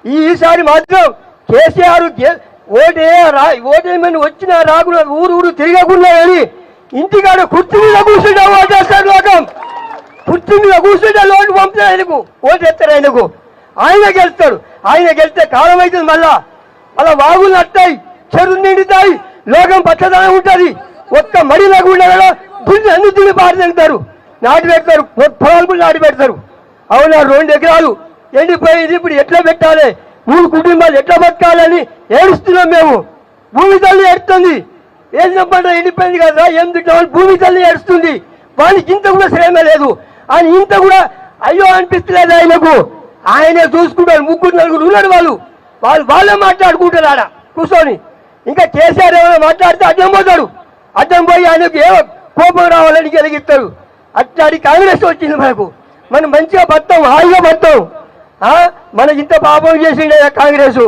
ఈసారి మాత్రం కేసీఆర్ ఓటేమని వచ్చినా రాకుండా ఊరు తిరగకుండా కానీ ఇంటికాడ కుర్చీ మీద కూర్చుంటే ఓటేస్తారు లోకం. కుర్చీ మీద కూర్చుంటే లోటు పంపుతారు ఆయనకు, ఓటేస్తారు ఆయనకు. ఆయన గెలుస్తాడు. ఆయన గెలిస్తే కాలం అవుతుంది. మళ్ళా వాగులు నట్టాయి, చెరువులు నిండుతాయి, లోకం పచ్చదనం ఉంటుంది. ఒక్క మడి లేకుండా దున్ని అన్ని దున్ని పాటు తింటారు, నాటి పెడతారు, పొలాలు కూడా నాటి పెడతారు. అవునా, 2 ఎకరాలు ఎండిపోయింది, ఇప్పుడు ఎట్లా పెట్టాలి, 3 కుటుంబాలు ఎట్లా బతకాలని ఏడుస్తున్నాం మేము. భూమి తల్లి ఏడుస్తుంది. వేసిన పంట ఎండిపోయింది కదా, ఏం తింటామని భూమి తల్లి ఏడుస్తుంది. వానికి ఇంత కూడా శ్రమ లేదు. ఆయన ఇంత కూడా అయ్యో అనిపిస్తలేదు ఆయనకు. ఆయనే చూసుకుంటారు. 3-4 ఉన్నారు. వాళ్ళే మాట్లాడుకుంటారు ఆడ కూర్చొని. ఇంకా కేసీఆర్ ఏమైనా మాట్లాడితే అడ్డం పోతాడు. అడ్డం పోయి ఆయనకు ఏమో కోపం రావాలని గెలిగిస్తారు. అట్లాంటి కాంగ్రెస్ వచ్చింది మనకు. మనం మంచిగా బతాం, హాయిగా బతాం. మన ఇంత పాపం చేసిండే కాంగ్రెస్.